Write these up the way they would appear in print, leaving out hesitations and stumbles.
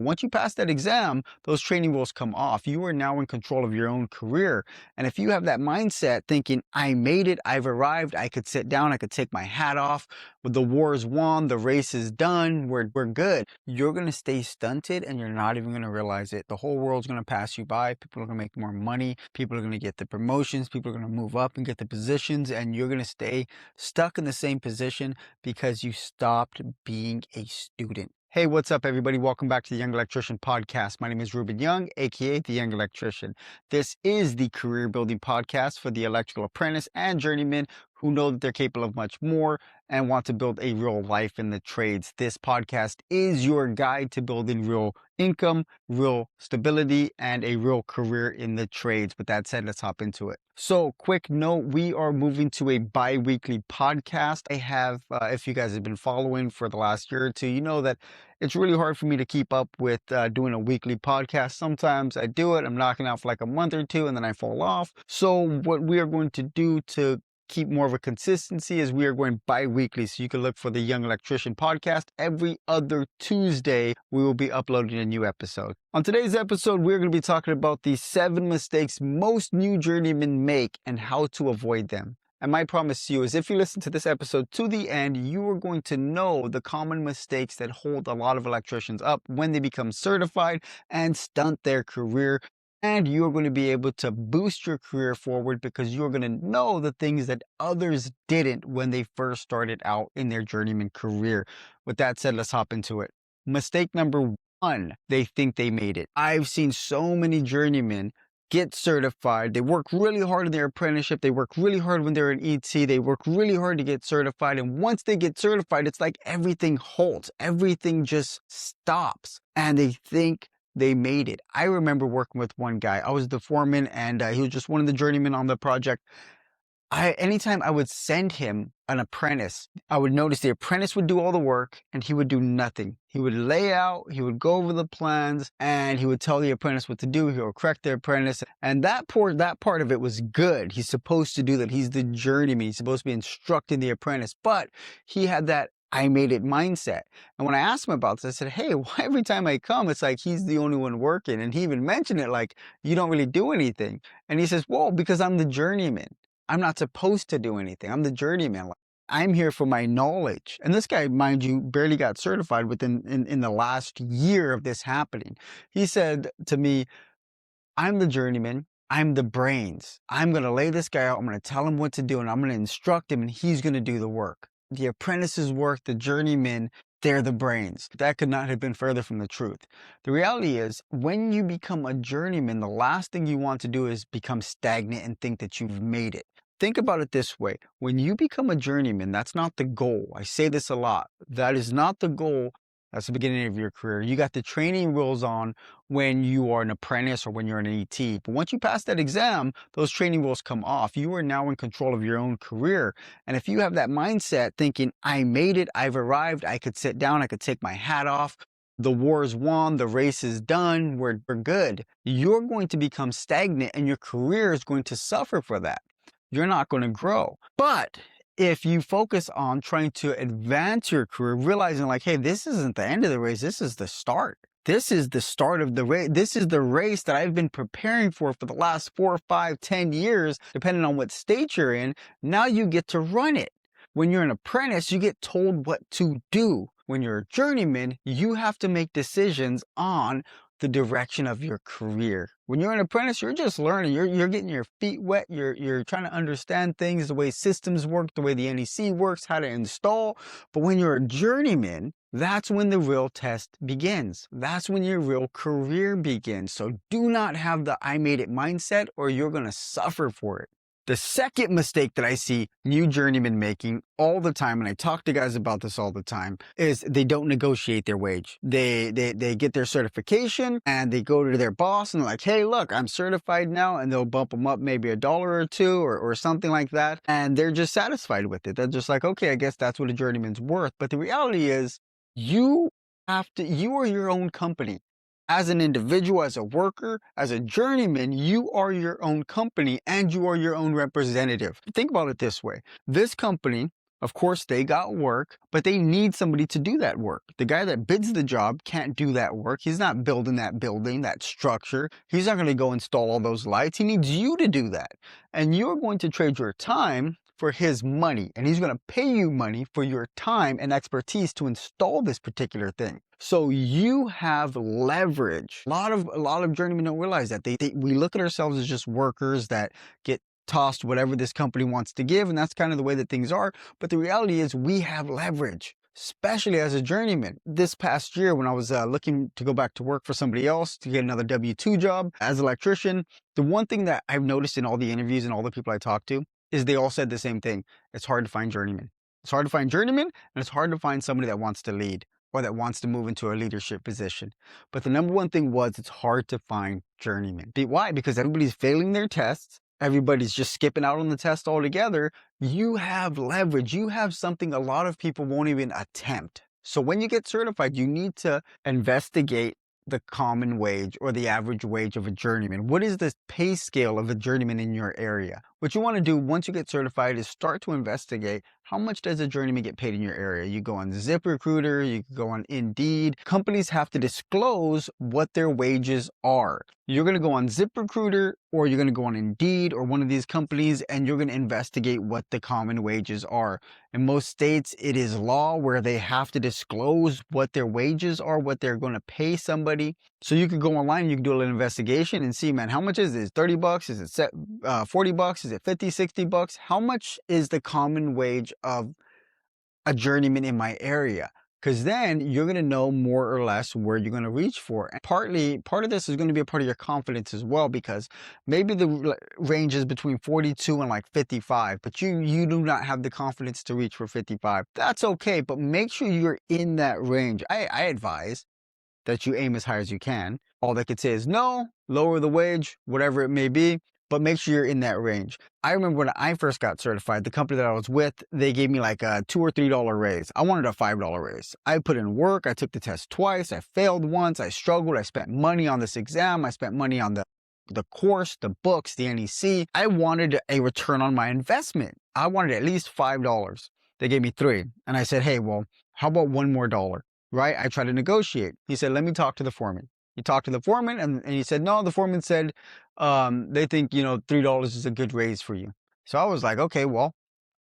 Once you pass that exam, those training wheels come off. You are now in control of your own career. And if you have that mindset thinking, I made it, I've arrived, I could sit down, I could take my hat off, the war is won, the race is done, we're good, you're going to stay stunted and you're not even going to realize it. The whole world's going to pass you by. People are going to make more money. People are going to get the promotions. People are going to move up and get the positions, and you're going to stay stuck in the same position because you stopped being a student. Hey, what's up, everybody? Welcome back to the Young Electrician Podcast. My name is Ruben Young, aka the Young Electrician. This is the career building podcast for the electrical apprentice and journeymen who know that they're capable of much more and want to build a real life in the trades. This podcast is your guide to building real income, real stability, and a real career in the trades. With that said, let's hop into it. So, quick note, we are moving to a bi-weekly podcast. I have, if you guys have been following for the last year or two, you know that it's really hard for me to keep up with doing a weekly podcast. Sometimes I do it, I'm knocking out for like a month or two, and then I fall off. So what we are going to do to keep more of a consistency is we are going bi-weekly. So you can look for the Young Electrician Podcast. Every other Tuesday, we will be uploading a new episode. On today's episode, we're going to be talking about the 7 mistakes most new journeymen make and how to avoid them. And my promise to you is if you listen to this episode to the end, you are going to know the common mistakes that hold a lot of electricians up when they become certified and stunt their career. And you're going to be able to boost your career forward because you're going to know the things that others didn't when they first started out in their journeyman career. With that said, let's hop into it. Mistake number 1, they think they made it. I've seen so many journeymen get certified. They work really hard in their apprenticeship. They work really hard when they're an ET. They work really hard to get certified. And once they get certified, it's like everything halts. Everything just stops. And they think they made it. I remember working with one guy. I was the foreman, and he was just one of the journeymen on the project. Anytime I would send him an apprentice, I would notice the apprentice would do all the work and he would do nothing. He would lay out, he would go over the plans, and he would tell the apprentice what to do. He would correct the apprentice. And that part of it was good. He's supposed to do that. He's the journeyman. He's supposed to be instructing the apprentice. But he had that I made it mindset. And when I asked him about this, I said, hey, why every time I come, it's like he's the only one working? And he even mentioned it like, you don't really do anything. And he says, well, because I'm the journeyman. I'm not supposed to do anything. I'm the journeyman. I'm here for my knowledge. And this guy, mind you, barely got certified within in the last year of this happening. He said to me, I'm the journeyman. I'm the brains. I'm going to lay this guy out. I'm going to tell him what to do, and I'm going to instruct him, and he's going to do the work. The apprentices work, the journeymen, they're the brains. That could not have been further from the truth. The reality is, when you become a journeyman, the last thing you want to do is become stagnant and think that you've made it. Think about it this way. When you become a journeyman, that's not the goal. I say this a lot. That is not the goal. That's the beginning of your career. You got the training wheels on when you are an apprentice or when you're an ET. But once you pass that exam, those training wheels come off. You are now in control of your own career. And if you have that mindset thinking, I made it, I've arrived, I could sit down, I could take my hat off, the war is won, the race is done, we're good, you're going to become stagnant and your career is going to suffer for that. You're not going to grow. But if you focus on trying to advance your career, realizing like, hey, this isn't the end of the race, this is the start. This is the start of the race. This is the race that I've been preparing for the last 4, 5, 10 years, depending on what state you're in. Now you get to run it. When you're an apprentice, you get told what to do. When you're a journeyman, you have to make decisions on the direction of your career. When you're an apprentice, you're just learning. You're getting your feet wet. You're trying to understand things, the way systems work, the way the NEC works, how to install. But when you're a journeyman, that's when the real test begins. That's when your real career begins. So do not have the I made it mindset, or you're going to suffer for it. The second mistake that I see new journeymen making all the time, and I talk to guys about this all the time, is they don't negotiate their wage. They get their certification and they go to their boss and they're like, hey, look, I'm certified now, and they'll bump them up maybe $1 or $2 or something like that. And they're just satisfied with it. They're just like, okay, I guess that's what a journeyman's worth. But the reality is you are your own company. As an individual, as a worker, as a journeyman, you are your own company and you are your own representative. Think about it this way. This company Of course, they got work, but they need somebody to do that work. The guy that bids the job can't do that work. He's not building that building, that structure. He's not going to go install all those lights. He needs you to do that. And you're going to trade your time for his money, and he's going to pay you money for your time and expertise to install this particular thing. So you have leverage. A lot of journeymen don't realize that. We look at ourselves as just workers that get tossed whatever this company wants to give, and that's kind of the way that things are. But the reality is we have leverage, especially as a journeyman. This past year, when I was looking to go back to work for somebody else to get another W-2 job as an electrician, the one thing that I've noticed in all the interviews and all the people I talked to is they all said the same thing. It's hard to find journeymen. It's hard to find journeymen, and it's hard to find somebody that wants to lead or that wants to move into a leadership position. But the number one thing was it's hard to find journeymen. Why? Because everybody's failing their tests. Everybody's just skipping out on the test altogether. You have leverage. You have something a lot of people won't even attempt. So when you get certified, you need to investigate the common wage or the average wage of a journeyman. What is the pay scale of a journeyman in your area? What you want to do once you get certified is start to investigate how much does a journeyman get paid in your area. You go on ZipRecruiter, you can go on Indeed. Companies have to disclose what their wages are. You're going to go on ZipRecruiter or you're going to go on Indeed or one of these companies and you're going to investigate what the common wages are. In most states, it is law where they have to disclose what their wages are, what they're going to pay somebody. So you could go online and you can do a little investigation and see, man, how much is this? 30 bucks? Is it 40 bucks? Is it 50, 60 bucks? How much is the common wage of a journeyman in my area? Because then you're going to know more or less where you're going to reach for. And part of this is going to be a part of your confidence as well, because maybe the range is between 42 and like 55, but you do not have the confidence to reach for 55. That's okay, but make sure you're in that range. I advise that you aim as high as you can. All they could say is no, lower the wage, whatever it may be, but make sure you're in that range. I remember when I first got certified, the company that I was with, they gave me like a $2 or $3 raise. I wanted a $5 raise. I put in work. I took the test twice. I failed once. I struggled. I spent money on this exam. I spent money on the course, the books, the NEC. I wanted a return on my investment. I wanted at least $5. They gave me $3. And I said, hey, well, how about $1 more? Right? I tried to negotiate. He said, let me talk to the foreman. He talked to the foreman and he said, no, the foreman said, they think, $3 is a good raise for you. So I was like, okay, well,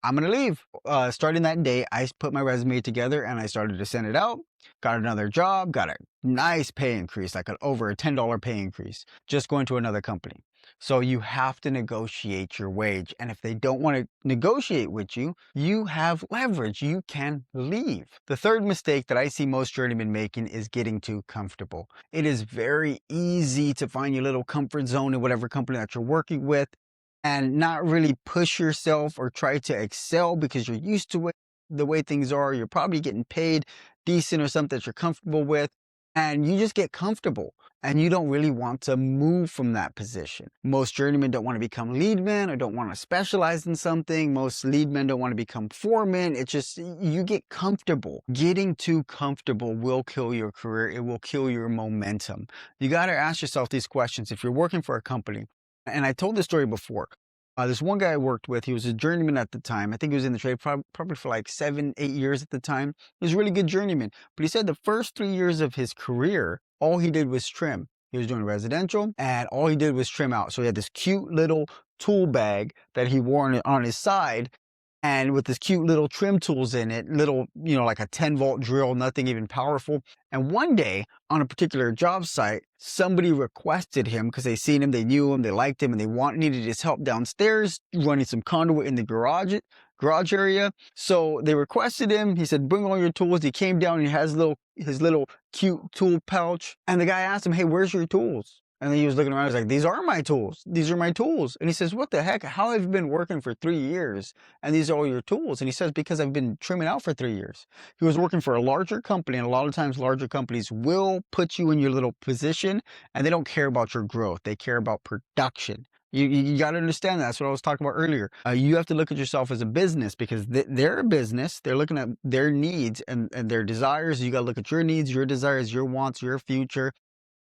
I'm going to leave. Starting that day, I put my resume together and I started to send it out, got another job, got a nice pay increase, like over a $10 pay increase, just going to another company. So you have to negotiate your wage. And if they don't want to negotiate with you, you have leverage. You can leave. The third mistake that I see most journeymen making is getting too comfortable. It is very easy to find your little comfort zone in whatever company that you're working with and not really push yourself or try to excel because you're used to it, the way things are. You're probably getting paid decent or something that you're comfortable with. And you just get comfortable and you don't really want to move from that position. Most journeymen don't want to become lead men or don't want to specialize in something. Most lead men don't want to become foremen. It's just, you get comfortable. Getting too comfortable will kill your career. It will kill your momentum. You got to ask yourself these questions. If you're working for a company, and I told this story before, this one guy I worked with, he was a journeyman at the time. I think he was in the trade probably for like 7, 8 years at the time. He was a really good journeyman. But he said the first 3 years of his career, all he did was trim. He was doing residential and all he did was trim out. So he had this cute little tool bag that he wore on his side. And with this cute little trim tools in it, little, like a 10-volt drill, nothing even powerful. And one day on a particular job site, somebody requested him because they seen him, they knew him, they liked him, and they needed his help downstairs running some conduit in the garage area. So they requested him. He said, bring all your tools. He came down and he has his little cute tool pouch. And the guy asked him, hey, where's your tools? And then he was looking around, he was like, these are my tools. These are my tools. And he says, what the heck? How have you been working for 3 years? And these are all your tools. And he says, because I've been trimming out for 3 years. He was working for a larger company. And a lot of times larger companies will put you in your little position and they don't care about your growth. They care about production. You got to understand that. That's what I was talking about earlier. You have to look at yourself as a business because they're a business. They're looking at their needs and their desires. You got to look at your needs, your desires, your wants, your future.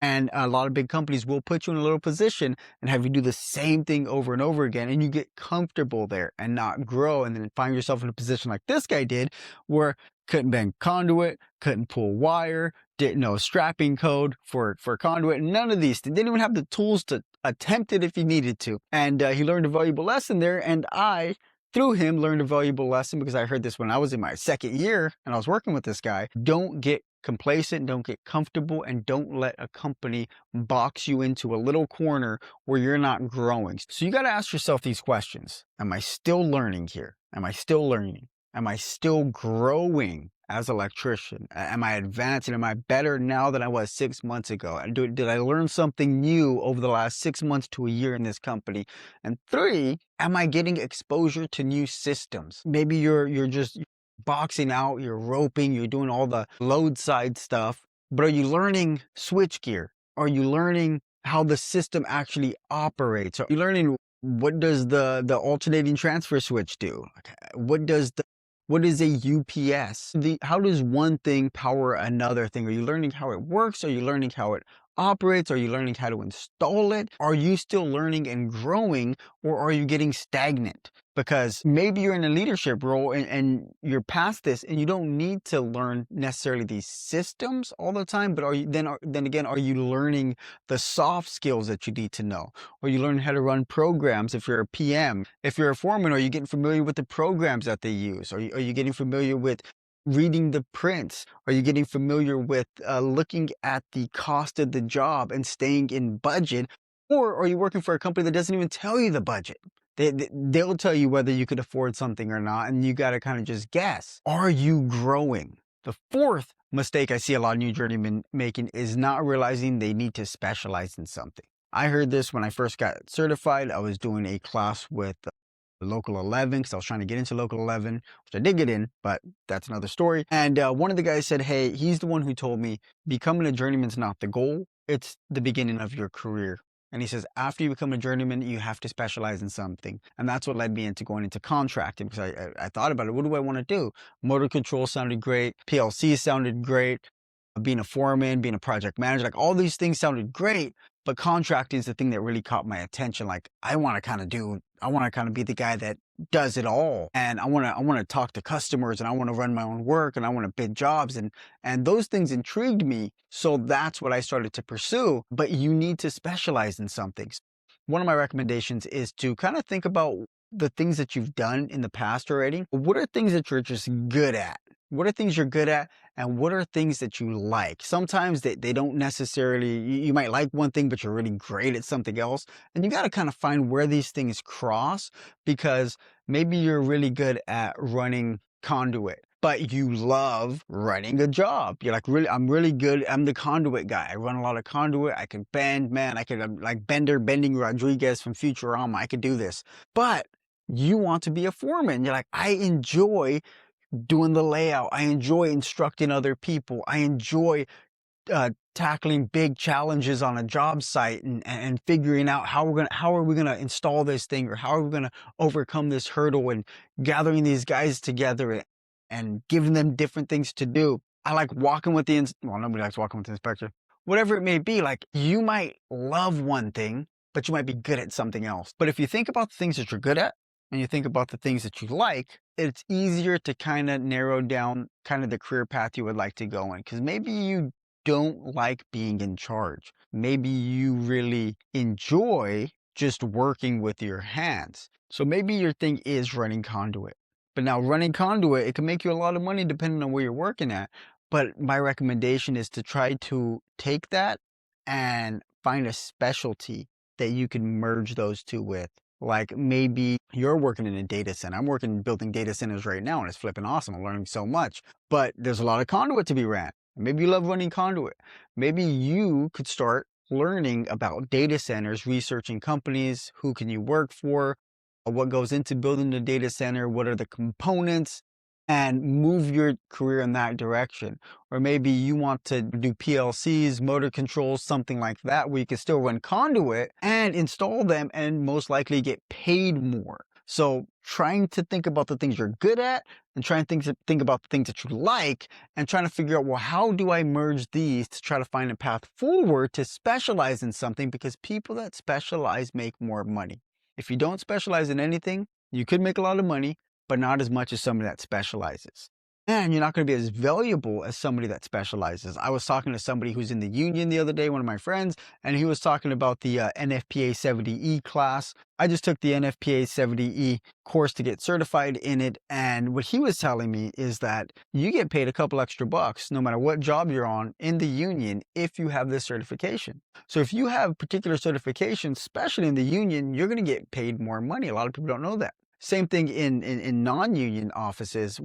And a lot of big companies will put you in a little position and have you do the same thing over and over again. And you get comfortable there and not grow. And then find yourself in a position like this guy did, where couldn't bend conduit, couldn't pull wire, didn't know strapping code for conduit. None of these things. Didn't even have the tools to attempt it if he needed to. And he learned a valuable lesson there. And I, through him, learned a valuable lesson because I heard this when I was in my second year and I was working with this guy. Don't get complacent, don't get comfortable, and don't let a company box you into a little corner where you're not growing. So you got to ask yourself these questions. Am I still learning here? Am I still learning? Am I still growing as an electrician? Am I advancing? Am I better now than I was 6 months ago? And did I learn something new over the last 6 months to a year in this company? And 3, am I getting exposure to new systems? Maybe you're just boxing out, you're roping, you're doing all the load side stuff, but are you learning switchgear? Are you learning how the system actually operates? Are you learning what does the alternating transfer switch do? What is a UPS? How does one thing power another thing? Are you learning how it works? Are you learning how it operates? Are you learning how to install it? Are you still learning and growing, or are you getting stagnant? Because maybe you're in a leadership role and you're past this and you don't need to learn necessarily these systems all the time, but then again, are you learning the soft skills that you need to know? Are you learning how to run programs if you're a PM? If you're a foreman, are you getting familiar with the programs that they use? Are you getting familiar with reading the prints? Are you getting familiar with looking at the cost of the job and staying in budget? Or are you working for a company that doesn't even tell you the budget? They'll tell you whether you could afford something or not, and you got to kind of just guess. Are you growing? The 4th mistake I see a lot of new journeymen making is not realizing they need to specialize in something. I heard this when I first got certified. I was doing a class with Local 11 because I was trying to get into Local 11, which I did get in, but that's another story. And one of the guys said, hey, he's the one who told me becoming a journeyman's not the goal. It's the beginning of your career. And he says, after you become a journeyman, you have to specialize in something. And that's what led me into going into contracting, because I thought about it. What do I want to do? Motor control sounded great. PLC sounded great. Being a foreman, being a project manager, like all these things sounded great. But contracting is the thing that really caught my attention. Like I want to kind of be the guy that does it all. And I want to talk to customers, and I want to run my own work, and I want to bid jobs. And those things intrigued me. So that's what I started to pursue. But you need to specialize in something. One of my recommendations is to kind of think about the things that you've done in the past already. What are things that you're just good at? What are things you're good at, and what are things that you like? Sometimes they don't necessarily, you might like one thing, but you're really great at something else. And you got to kind of find where these things cross, because maybe you're really good at running conduit, but you love running a job. You're like, really, I'm really good. I'm the conduit guy. I run a lot of conduit. I can bend, man. I'm like Bending Rodriguez from Futurama. I could do this. But you want to be a foreman. You're like, I enjoy doing the layout. I enjoy instructing other people. I enjoy tackling big challenges on a job site and figuring out how are we gonna install this thing, or how are we gonna overcome this hurdle, and gathering these guys together and giving them different things to do. I like walking with nobody likes walking with the inspector. Whatever it may be, like you might love one thing, but you might be good at something else. But if you think about the things that you're good at, and you think about the things that you like, it's easier to kind of narrow down kind of the career path you would like to go in. Because maybe you don't like being in charge. Maybe you really enjoy just working with your hands. So maybe your thing is running conduit. But now running conduit, it can make you a lot of money depending on where you're working at. But my recommendation is to try to take that and find a specialty that you can merge those two with. Like maybe you're working in a data center. I'm working building data centers right now, and it's flipping awesome. I'm learning so much, but there's a lot of conduit to be ran. Maybe you love running conduit. Maybe you could start learning about data centers, researching companies, who can you work for, what goes into building the data center, what are the components, and move your career in that direction. Or maybe you want to do PLCs, motor controls, something like that, where you can still run conduit and install them and most likely get paid more. So trying to think about the things you're good at and trying to think about the things that you like and trying to figure out, well, how do I merge these to try to find a path forward to specialize in something? Because people that specialize make more money. If you don't specialize in anything, you could make a lot of money, but not as much as somebody that specializes. And you're not going to be as valuable as somebody that specializes. I was talking to somebody who's in the union the other day, one of my friends, and he was talking about the NFPA 70E class. I just took the NFPA 70E course to get certified in it. And what he was telling me is that you get paid a couple extra bucks no matter what job you're on in the union if you have this certification. So if you have particular certifications, especially in the union, you're going to get paid more money. A lot of people don't know that. Same thing in non-union offices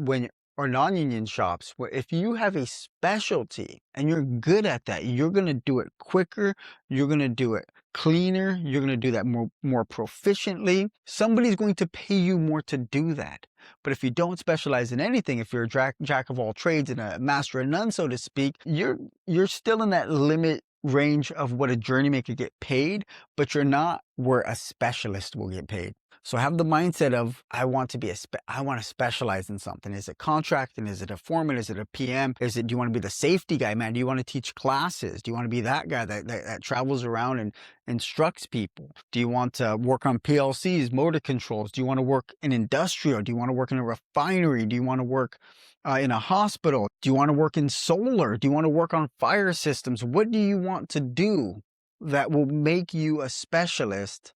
or non-union shops, where if you have a specialty and you're good at that, you're going to do it quicker, you're going to do it cleaner, you're going to do that more proficiently. Somebody's going to pay you more to do that. But if you don't specialize in anything, if you're a jack of all trades and a master of none, so to speak, you're still in that limit range of what a journeyman could get paid, but you're not where a specialist will get paid. So have the mindset of, I want to specialize in something. Is it contracting? Is it a foreman? Is it a PM? Do you want to be the safety guy, man? Do you want to teach classes? Do you want to be that guy that travels around and instructs people? Do you want to work on PLCs, motor controls? Do you want to work in industrial? Do you want to work in a refinery? Do you want to work in a hospital? Do you want to work in solar? Do you want to work on fire systems? What do you want to do that will make you a specialist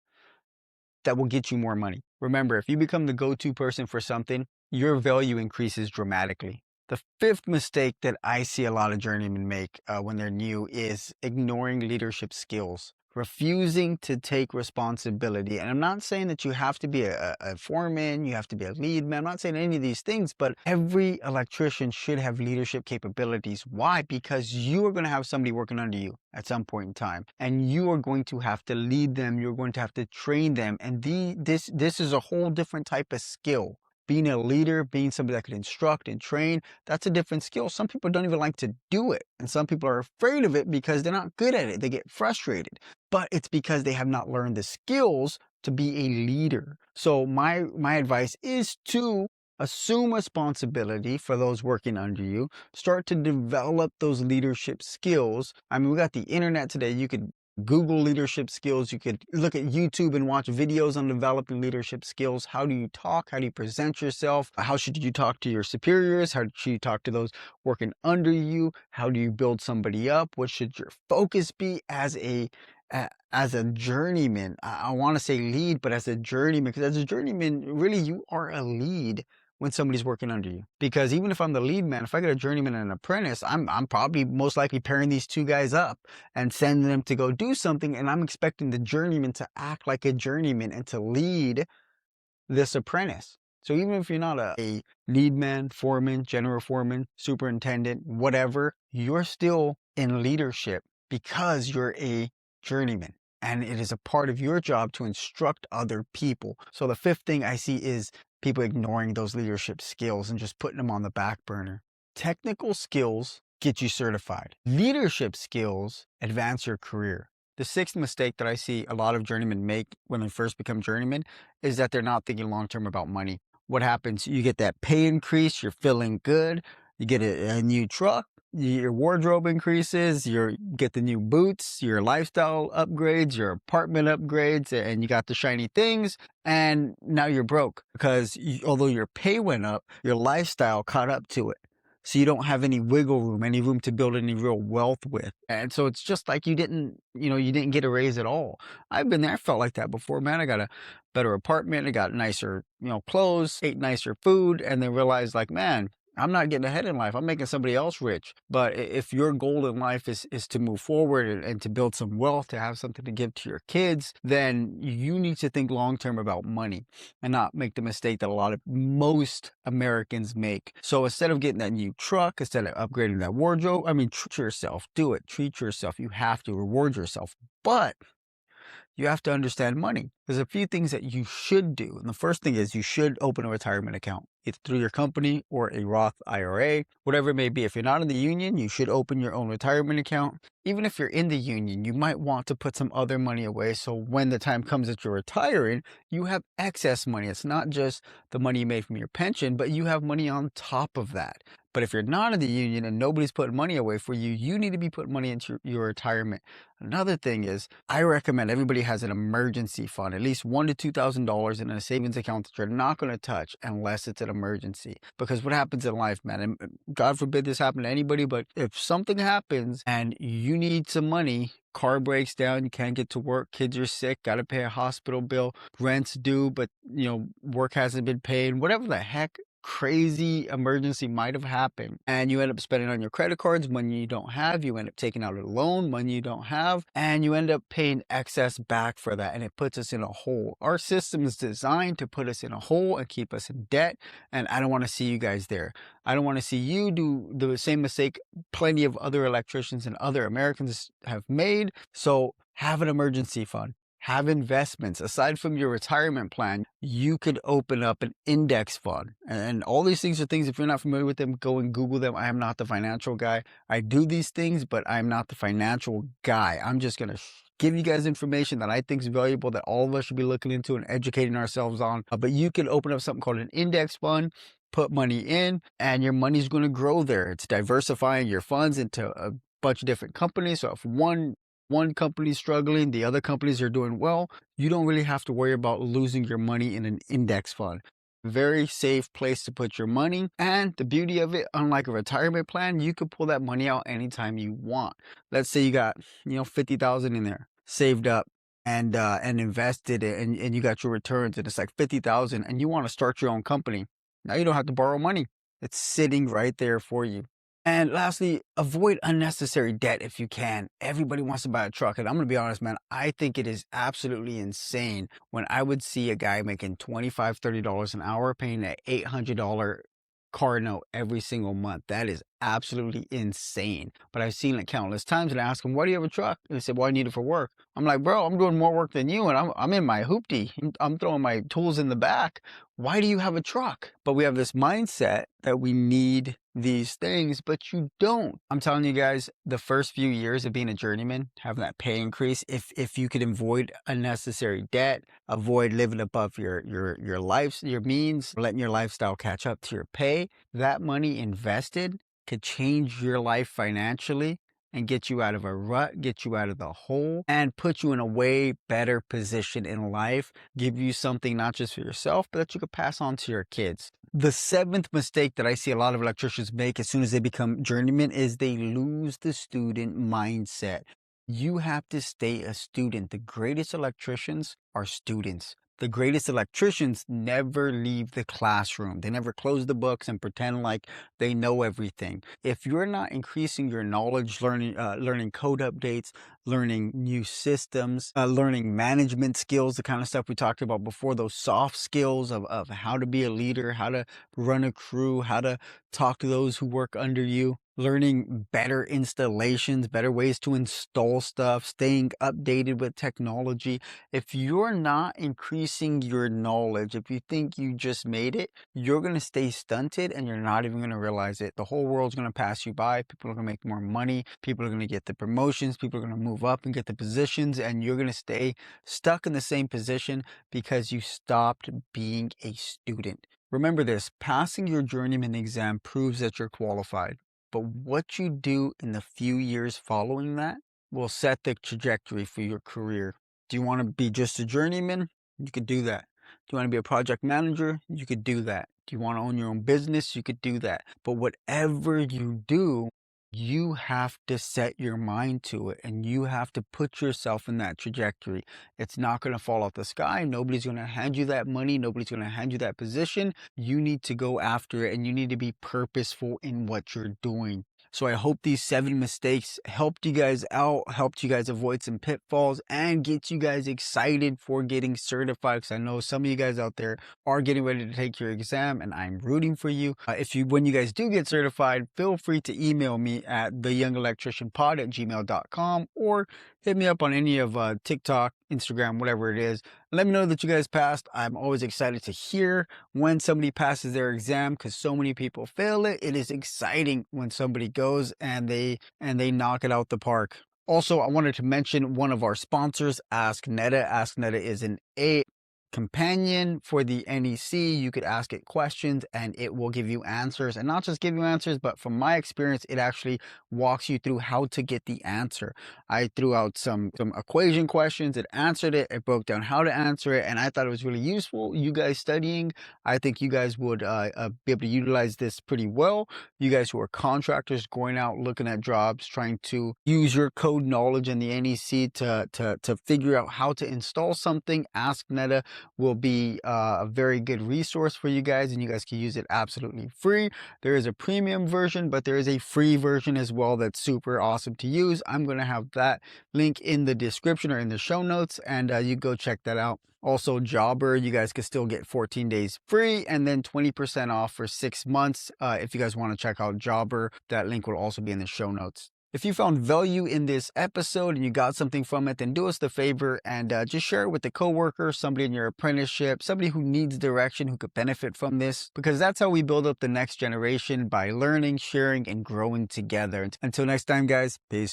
that will get you more money? Remember, if you become the go-to person for something, your value increases dramatically. The fifth mistake that I see a lot of journeymen make when they're new is ignoring leadership skills, refusing to take responsibility. And I'm not saying that you have to be a foreman, you have to be a lead man. I'm not saying any of these things, but every electrician should have leadership capabilities. Why? Because you are going to have somebody working under you at some point in time, and you are going to have to lead them. You're going to have to train them. And this is a whole different type of skill. Being a leader, being somebody that could instruct and train, that's a different skill. Some people don't even like to do it. And some people are afraid of it because they're not good at it. They get frustrated. But it's because they have not learned the skills to be a leader. So my advice is to assume responsibility for those working under you. Start to develop those leadership skills. I mean, we got the internet today. You could Google leadership skills. You could look at YouTube and watch videos on developing leadership skills. How do you talk? How do you present yourself? How should you talk to your superiors? How should you talk to those working under you? How do you build somebody up? What should your focus be as a journeyman? I want to say lead, but as a journeyman, because as a journeyman, really you are a lead when somebody's working under you. Because even if I'm the lead man, if I get a journeyman and an apprentice, I'm probably most likely pairing these two guys up and sending them to go do something. And I'm expecting the journeyman to act like a journeyman and to lead this apprentice. So even if you're not a lead man, foreman, general foreman, superintendent, whatever, you're still in leadership because you're a journeyman. And it is a part of your job to instruct other people. So the fifth thing I see is people ignoring those leadership skills and just putting them on the back burner. Technical skills get you certified. Leadership skills advance your career. The sixth mistake that I see a lot of journeymen make when they first become journeymen is that they're not thinking long-term about money. What happens? You get that pay increase, you're feeling good, you get a new truck, your wardrobe increases, you get the new boots, your lifestyle upgrades, your apartment upgrades, and you got the shiny things, and now you're broke because although your pay went up, your lifestyle caught up to it. So you don't have any wiggle room, any room to build any real wealth with. And so it's just like you didn't get a raise at all. I've been there, I felt like that before, man. I got a better apartment, I got nicer, clothes, ate nicer food, and then realized like, man, I'm not getting ahead in life. I'm making somebody else rich. But if your goal in life is to move forward and to build some wealth, to have something to give to your kids, then you need to think long-term about money and not make the mistake that most Americans make. So instead of getting that new truck, instead of upgrading that wardrobe, treat yourself. Do it. Treat yourself. You have to reward yourself. But you have to understand money. There's a few things that you should do. And the first thing is you should open a retirement account, either through your company or a Roth IRA, whatever it may be. If you're not in the union, you should open your own retirement account. Even if you're in the union, you might want to put some other money away. So when the time comes that you're retiring, you have excess money. It's not just the money you made from your pension, but you have money on top of that. But if you're not in the union and nobody's putting money away for you, you need to be putting money into your retirement. Another thing is, I recommend everybody has an emergency fund, at least $1,000 to $2,000 in a savings account that you're not going to touch unless it's an emergency. Because what happens in life, man, and God forbid this happen to anybody, but if something happens and you need some money, car breaks down, you can't get to work, kids are sick, got to pay a hospital bill, rent's due, but work hasn't been paid, whatever the heck crazy emergency might have happened, and you end up spending on your credit cards money you don't have, you end up taking out a loan money you don't have, and you end up paying excess back for that, and it puts us in a hole. Our system is designed to put us in a hole and keep us in debt, and I don't want to see you guys there. I don't want to see you do the same mistake plenty of other electricians and other Americans have made. So have an emergency fund. Have investments. Aside from your retirement plan, you could open up an index fund. And all these things are things, if you're not familiar with them, go and Google them. I am not the financial guy. I do these things, but I'm not the financial guy. I'm just going to give you guys information that I think is valuable, that all of us should be looking into and educating ourselves on. But you can open up something called an index fund, put money in, and your money's going to grow there. It's diversifying your funds into a bunch of different companies. So if one company's struggling, the other companies are doing well, you don't really have to worry about losing your money in an index fund. Very safe place to put your money. And the beauty of it, unlike a retirement plan, you could pull that money out anytime you want. Let's say you got, $50,000 in there saved up and invested and you got your returns and it's like $50,000 and you want to start your own company. Now you don't have to borrow money. It's sitting right there for you. And lastly, avoid unnecessary debt if you can. Everybody wants to buy a truck. And I'm going to be honest, man, I think it is absolutely insane when I would see a guy making $25, $30 an hour paying an $800 car note every single month. That is absolutely insane. But I've seen it countless times, and I ask them, why do you have a truck? And they said, well, I need it for work. I'm like, bro, I'm doing more work than you, and I'm in my hoopty. I'm throwing my tools in the back. Why do you have a truck? But we have this mindset that we need these things, but you don't. I'm telling you guys, the first few years of being a journeyman, having that pay increase, if you could avoid unnecessary debt, avoid living above your means, letting your lifestyle catch up to your pay, that money invested could change your life financially and get you out of a rut, get you out of the hole, and put you in a way better position in life, give you something not just for yourself, but that you could pass on to your kids. The seventh mistake that I see a lot of electricians make as soon as they become journeymen is they lose the student mindset. You have to stay a student. The greatest electricians are students. The greatest electricians never leave the classroom. They never close the books and pretend like they know everything. If you're not increasing your knowledge, learning code updates, learning new systems, learning management skills, the kind of stuff we talked about before, those soft skills of how to be a leader, how to run a crew, how to talk to those who work under you, learning better installations, better ways to install stuff, staying updated with technology. If you're not increasing your knowledge, if you think you just made it, you're going to stay stunted and you're not even going to realize it. The whole world's going to pass you by. People are going to make more money. People are going to get the promotions. People are going to move up and get the positions, and you're going to stay stuck in the same position because you stopped being a student. Remember this, passing your journeyman exam proves that you're qualified. But what you do in the few years following that will set the trajectory for your career. Do you want to be just a journeyman? You could do that. Do you want to be a project manager? You could do that. Do you want to own your own business? You could do that. But whatever you do, you have to set your mind to it, and you have to put yourself in that trajectory. It's not going to fall out the sky. Nobody's going to hand you that money. Nobody's going to hand you that position. You need to go after it, and you need to be purposeful in what you're doing. So I hope these 7 mistakes helped you guys out, helped you guys avoid some pitfalls, and get you guys excited for getting certified. Because I know some of you guys out there are getting ready to take your exam, and I'm rooting for you. When you guys do get certified, feel free to email me at theyoungelectricianpod@gmail.com, or hit me up on any of TikTok, Instagram, whatever it is. Let me know that you guys passed. I'm always excited to hear when somebody passes their exam, because so many people fail it. It is exciting when somebody goes and they knock it out the park. Also, I wanted to mention one of our sponsors, Ask Netta. Ask Netta is an AI companion for the NEC. You could ask it questions and it will give you answers, and not just give you answers, but from my experience, it actually walks you through how to get the answer. I threw out some equation questions, it answered it, it broke down how to answer it, and I thought it was really useful. You guys studying, I think you guys would be able to utilize this pretty well. You guys who are contractors going out looking at jobs, trying to use your code knowledge in the NEC to figure out how to install something, Ask Netta will be a very good resource for you guys, and you guys can use it absolutely free. There is a premium version, but there is a free version as well that's super awesome to use. I'm going to have that link in the description or in the show notes, and you go check that out. Also, Jobber, you guys can still get 14 days free and then 20% off for 6 months. If you guys want to check out Jobber, that link will also be in the show notes. If you found value in this episode and you got something from it, then do us the favor and just share it with a coworker, somebody in your apprenticeship, somebody who needs direction, who could benefit from this, because that's how we build up the next generation, by learning, sharing, and growing together. Until next time, guys, peace.